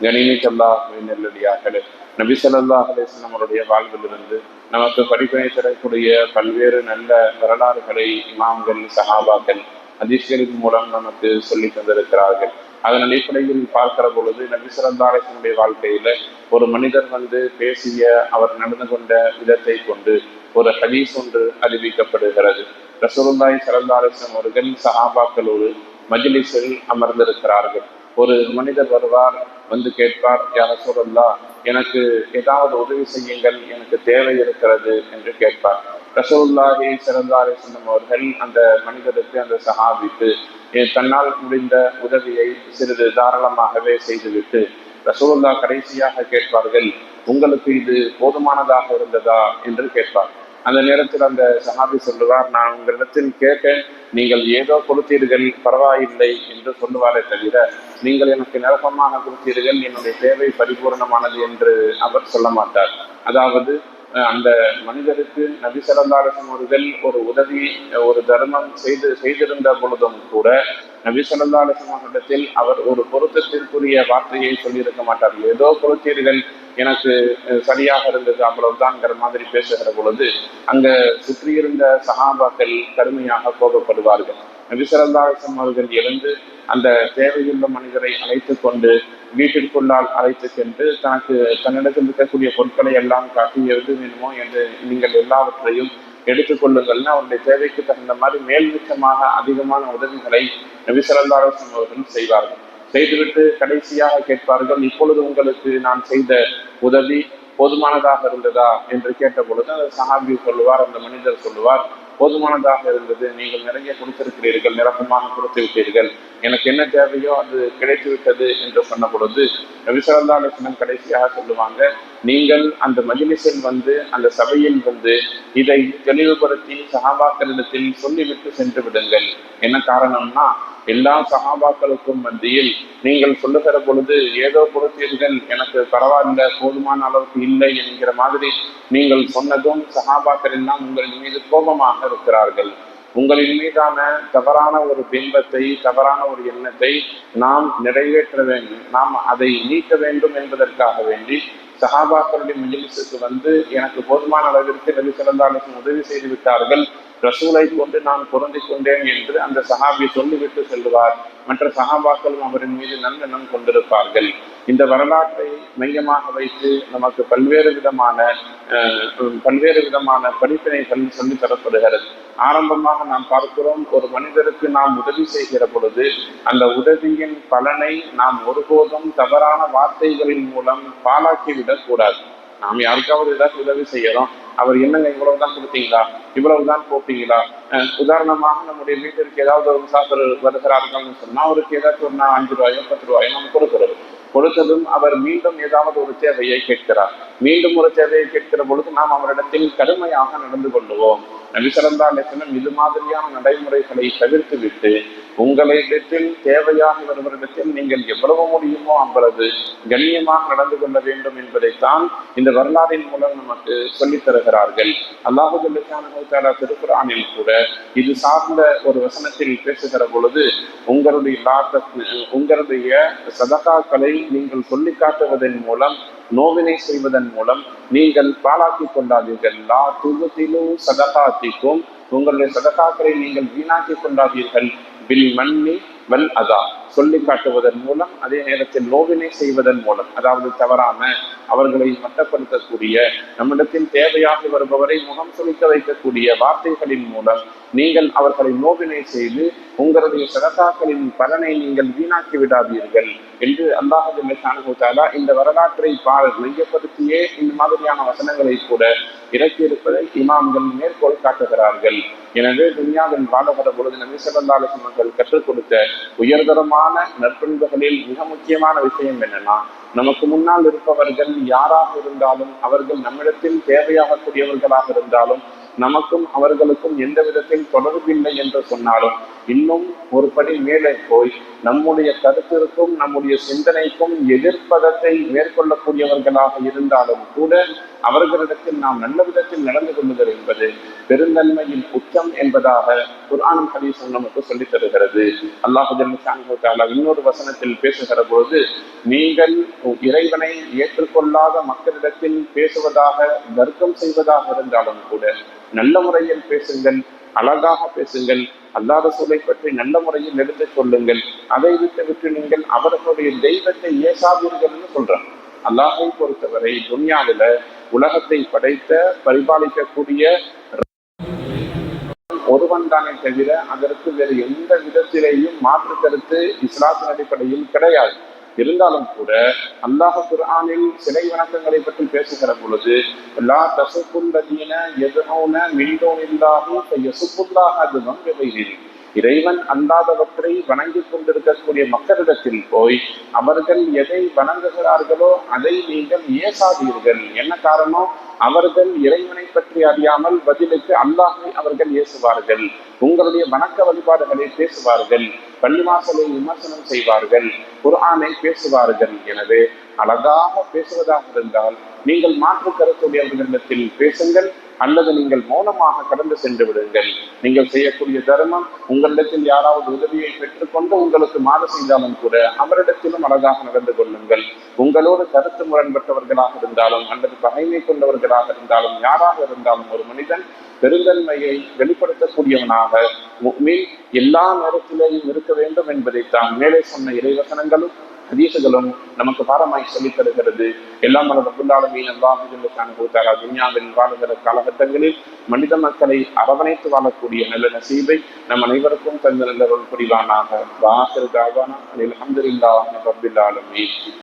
கனிமிக்கல்லா நெல்லடியாக்களே, நபி ஸல்லல்லாஹு அலைஹி வஸல்லம் அவருடைய வாழ்விலிருந்து நமக்கு படிப்பினை தரக்கூடிய பல்வேறு நல்ல வரலாறுகளை இமாம்கள், சஹாபாக்கள் ஹதீஸ்களின் மூலம் நமக்கு சொல்லி தந்திருக்கிறார்கள். அதன் அடிப்படையில் பார்க்கிற பொழுது நபி ஸல்லல்லாஹு அலைஹி வஸல்லம் வாழ்க்கையில ஒரு மனிதர் பேசிய அவர் நடந்து கொண்ட விதத்தை கொண்டு ஒரு ஹதீஸ் ஒன்று அறிவிக்கப்படுகிறது. ரசூலுல்லாஹி ஸல்லல்லாஹு அலைஹி வஸல்லம் அவர்கள் சஹாபாக்களோடு மஜ்லிஸில் அமர்ந்திருக்கிறார்கள். ஒரு மனிதர் வருவார், கேட்பார், யா ரசூலல்லாஹ், எனக்கு ஏதாவது உதவி செய்யுங்கள், எனக்கு தேவை இருக்கிறது என்று கேட்பார். ரசூலுல்லாஹி ஸல்லல்லாஹு அலைஹி வஸல்லம் அவர்கள் அந்த மனிதருக்கு, அந்த சஹாபிக்கு தன்னால் முடிந்த உதவியை சிறிது தாராளமாகவே செய்துவிட்டு ரசூலுல்லாஹ் கடைசியாக கேட்பார்கள், உங்களுக்கு இது போதுமானதாக இருந்ததா என்று கேட்பார். அந்த நேரத்தில் அந்த சஹாபி சொல்லுவார், நான் உங்களிடத்தில் கேட்டேன், நீங்கள் ஏதோ கொடுத்தீர்கள், பரவாயில்லை என்று சொல்லுவாரே தவிர நீங்கள் எனக்கு நிரப்பமாக கொடுத்தீர்கள், என்னுடைய தேவை பரிபூர்ணமானது என்று அவர் சொல்ல மாட்டார். அதாவது அந்த மனிதருக்கு நபி ஸல்லல்லாஹு அலைஹி வஸல்லம் அவர்கள் ஒரு உதவி, ஒரு தர்மம் செய்திருந்த பொழுதும் கூட நபி ஸல்லல்லாஹு அலைஹி வஸல்லம் அவர்களிடத்தில் அவர் ஒரு பொருத்தத்திற்குரிய வார்த்தையை சொல்லியிருக்க மாட்டார். ஏதோ பொருத்தீர்கள், எனக்கு சரியாக இருந்தது, அவ்வளவுதான்ங்கிற மாதிரி பேசுகிற பொழுது அங்க சுற்றியிருந்த சஹாபாக்கள் கடுமையாக கோபப்படுவார்கள். நபி ஸல்லல்லாஹு அலைஹி வஸல்லம் அவர்கள் எழுந்து அந்த தேவையுள்ள மனிதரை அழைத்து கொண்டு வீட்டிற்குள்ளால் அழைத்து சென்று தன்னிடத்தில் இருக்கக்கூடிய பொருட்களை எல்லாம் காட்டி எது வேணுமோ என்று நீங்கள் எல்லாவற்றையும் எடுத்துக்கொள்ளுங்கள்னு அவருடைய தேவைக்கு தகுந்த மாதிரி மேல்மிச்சமாக அதிகமான உதவிகளை நபி ஸல்லல்லாஹு அலைஹி வஸல்லம் அவர்கள் செய்வார்கள். செய்துவிட்டு கடைசியாக கேட்பார்கள், இப்பொழுது உங்களுக்கு நான் செய்த உதவி போதுமானதாக இருந்ததா என்று கேட்ட பொழுது அந்த சஹாபி சொல்லுவார், அந்த மனிதர் சொல்லுவார், போதுமானதாக இருந்தது, நீங்கள் நிறைய கொடுத்திருக்கிறீர்கள், நிரப்பமாக கொடுத்து விட்டீர்கள், எனக்கு என்ன தேவையோ அது கிடைத்து விட்டது என்று சொன்ன பொழுது நபி ஸல்லல்லாஹு அலைஹி வஸல்லம் கடைசியாக சொல்லுவாங்க, நீங்கள் அந்த மஜ்லிஸில் அந்த சபையில் இதை தெளிவுபடுத்தி சஹாபாக்களிடத்தில் சொல்லிவிட்டு சென்று விடுங்கள். என்ன காரணம்னா, எல்லா சஹாபாக்களுக்கும் மத்தியில் நீங்கள் சொல்லுகிற பொழுது ஏதோ கொடுத்தீர்கள், எனக்கு பரவாயில்ல, போதுமான அளவுக்கு இல்லை என்கிற மாதிரி நீங்கள் சொன்னதும் சஹாபாக்கள் எல்லாம் உங்களின் மீது கோபமாக இருக்கிறார்கள். உங்களின் மீதான தவறான ஒரு பிம்பத்தை, தவறான ஒரு எண்ணத்தை நாம் நிறைவேற்ற வேண்டும், நாம் அதை நீக்க வேண்டும் என்பதற்காக வேண்டி சஹாபாக்களுடைய மஜ்லிஸுக்கு எனக்கு போதுமான அளவிற்கு நபி ஸல்லல்லாஹு அலைஹி வஸல்லம் உதவி செய்து விட்டார்கள், ரசூலை கொண்டு நான் பொருந்திக் கொண்டேன் என்று அந்த சஹாபி சொல்லிவிட்டு செல்வார். மற்ற சஹாபாக்களும் அவரின் மீது நல்லெண்ணம் கொண்டிருப்பார்கள். இந்த வரலாற்றை மையமாக வைத்து நமக்கு பல்வேறு விதமான படிப்பினைகள் சொல்லி தரப்படுகிறது. ஆரம்பமாக நாம் பார்க்கிறோம், ஒரு மனிதருக்கு நாம் உதவி செய்கிற பொழுது அந்த உதவியின் பலனை நாம் ஒருபோதும் தவறான வார்த்தைகளின் மூலம் பாழாக்கிவிடக் கூடாது. நாம் யாருக்காவது ஏதாவது உதவி செய்யறோம், அவர் என்னங்க இவ்வளவுதான் கொடுத்தீங்களா, இவ்வளவுதான் போட்டீங்களா, உதாரணமாக நம்முடைய வீட்டிற்கு ஏதாவது ஒரு முசாஃபிர் வருகிறார்கள்னு சொன்னா அவருக்கு ஏதாச்சும் ஒரு 5 ரூபாயோ 10 ரூபாயோ நம்ம கொடுத்ததும் அவர் மீண்டும் ஏதாவது ஒரு தேவையை கேட்கிறார். மீண்டும் ஒரு தேவையை கேட்கிற பொழுது நாம் அவரிடத்தில் கடுமையாக நடந்து கொள்ளுவோம். நபி ஸல்லல்லாஹு அலைஹி வஸல்லம் இது மாதிரியான நடைமுறைகளை தவிர்த்து விட்டு உங்களிடத்தில் தேவையாக வருவரிடத்தில் நீங்கள் எவ்வளவு முடியுமோ அவ்வளவு கண்ணியமாக நடந்து கொள்ள வேண்டும் என்பதைத்தான் இந்த வரலாறின் மூலம் நமக்கு சொல்லித் தருகிறார்கள். அல்லாஹு ஜல்ல தஆலா திருக்குர்ஆனில் கூட இது சார்ந்த ஒரு வசனத்தில் பேசுகிற பொழுது உங்களுடைய சதகாக்களை நீங்கள் சொல்லி காட்டுவதன் மூலம், நோவினை செய்வதன் மூலம் நீங்கள் பாழாக்கிக் கொண்டாதீர்கள். லா துபதிலு சதகாத்திக்கும், உங்களுடைய சதகாக்களை நீங்கள் வீணாக்கிக் கொண்டாதீர்கள். பில் மன்னி வல் அதா, சொல்லி காட்டுவதன் மூலம், அதே நேரத்தில் நோவினை செய்வதன் மூலம், அதாவது தவறான அவர்களை மட்டப்படுத்தக்கூடிய, நம்மிடத்தில் தேவையாக வருபவரை முகம் சுளிக்க வைக்கக்கூடிய வார்த்தைகளின் மூலம் நீங்கள் அவர்களை நோவினை செய்து உங்களுடைய சதகாக்களின் பலனை நீங்கள் வீணாக்கி விடாதீர்கள் என்று அல்லாஹ் ஜல்ல தஆலா இந்த வரலாற்றை மையப்படுத்தியே இந்த மாதிரியான வசனங்களை கூட இறக்கியிருப்பதை இமாம்கள் மேற்கோள் காட்டுகிறார்கள். எனவே துன்யாவில் வாழுகிற பொழுது நபி ஸல்லல்லாஹு அலைஹி வஸல்லம் கற்றுக் கொடுத்த உயர்தரமான நற்பண்புகளில் மிக முக்கியமான விஷயம் என்னன்னா, நமக்கு முன்னால் இருப்பவர்கள் யாராக இருந்தாலும், அவர்கள் நம்மிடத்தில் தேவையாகக்கூடியவர்களாக இருந்தாலும், நமக்கும் அவர்களுக்கும் எந்த விதத்தில் தொடர்பில்லை என்று சொன்னாலும் இன்னும் ஒரு படி மேலே போய் நம்முடைய கருத்திற்கும் நம்முடைய சிந்தனைக்கும் எதிர்ப்பதத்தை மேற்கொள்ளக்கூடியவர்களாக இருந்தாலும் கூட அவர்களிடத்தில் நாம் நல்ல விதத்தில் நடந்து கொள்ளுதல் என்பது பெருந்தன்மையின் உச்சம் என்பதாக குர்ஆனும் ஹதீஸும் நமக்கு சொல்லித் தருகிறது. அல்லாஹ் ஜல்ல ஷானஹு தஆலா இன்னொரு வசனத்தில் பேசுகிற போது, நீங்கள் இறைவனை ஏற்றுக்கொள்ளாத மக்களிடத்தில் பேசுவதாக தர்க்கம் செய்வதாக இருந்தாலும் கூட நல்ல முறையில் பேசுங்கள், அழகாக பேசுங்கள், அல்லாஹ் ரசூலை பற்றி நல்ல முறையில் எடுத்துச் சொல்லுங்கள். அதை விட்டு நீங்கள் அவர்களுடைய தெய்வத்தை ஏசாதீர்கள் என்று சொல்றாங்க. அல்லாஹை பொறுத்தவரை துன்யாவில உலகத்தை படைத்த பரிபாலிக்கக்கூடிய ஒருவன் தானே தவிர அதற்கு வேறு எந்த விதத்திலேயும் மாற்று கருத்து இஸ்லாத்தின் அடிப்படையில் கிடையாது. இருந்தாலும் கூட அல்லாஹ் குர்ஆனில் சிலை வணக்கங்களை பற்றி பேசுகிற பொழுது, லா தஸுப்புல்லதீன யதுஊன மின் தூனில்லாஹி ஃபயஸுப்புல்லாஹ அதுவன் பிகைரிஹி, இறைவன் அல்லாதவற்றை வணங்கி கொண்டிருக்கக்கூடிய மக்களிடத்தில் போய் அவர்கள் எதை வணங்குகிறார்களோ அதை நீங்கள் ஏசாதீர்கள். என்ன காரணம்? அவர்கள் இறைவனை பற்றி அறியாமல் பதிலுக்கு அல்லாஹை அவர்கள் ஏசுவார்கள், உங்களுடைய வணக்க வழிபாடுகளை பேசுவார்கள், பள்ளிவாசலை விமர்சனம் செய்வார்கள், குர்ஆனை பேசுவார்கள். எனவே அழகாக பேசுவதாக இருந்தால் நீங்கள் மாற்று கருத்துடையவர்களிடத்தில் பேசுங்கள், அல்லது நீங்கள் மௌனமாக கடந்து சென்று விடுங்கள். நீங்கள் செய்யக்கூடிய தர்மம், உங்களிடத்தில் யாராவது உதவியை பெற்றுக்கொண்டு உங்களுக்கு மாறு செய்தாலும் கூட அவரிடத்திலும் அழகாக நடந்து கொள்ளுங்கள். உங்களோடு கருத்து முரண்பட்டவர்களாக இருந்தாலும் அல்லது பகைமை கொண்டவர்களாக இருந்தாலும் யாராக இருந்தாலும் ஒரு மனிதன் பெருந்தன்மையை வெளிப்படுத்தக்கூடியவனாக முஃமின் எல்லா நேரத்திலேயும் இருக்க வேண்டும் என்பதைத்தான் மேலே சொன்ன இறைவசனங்களும் ஹதீஸுகளும் நமக்கு பாரமாய் சொல்லித் தருகிறது. எல்லாம் ரப்பல் ஆலமீன் அல்லாஹ் ஜல்ல ஷானஹு தஆலா துன்யாவில் வாழுகிற காலகட்டங்களில் மனித மக்களை அரவணைத்து வாழக்கூடிய நல்ல நசீபை நம் அனைவருக்கும் தந்த நல்லவர்கள் புரிவானாக. வாஹிரு தாவானா அல்ஹம்துலில்லாஹி ரப்பில் ஆலமீன்.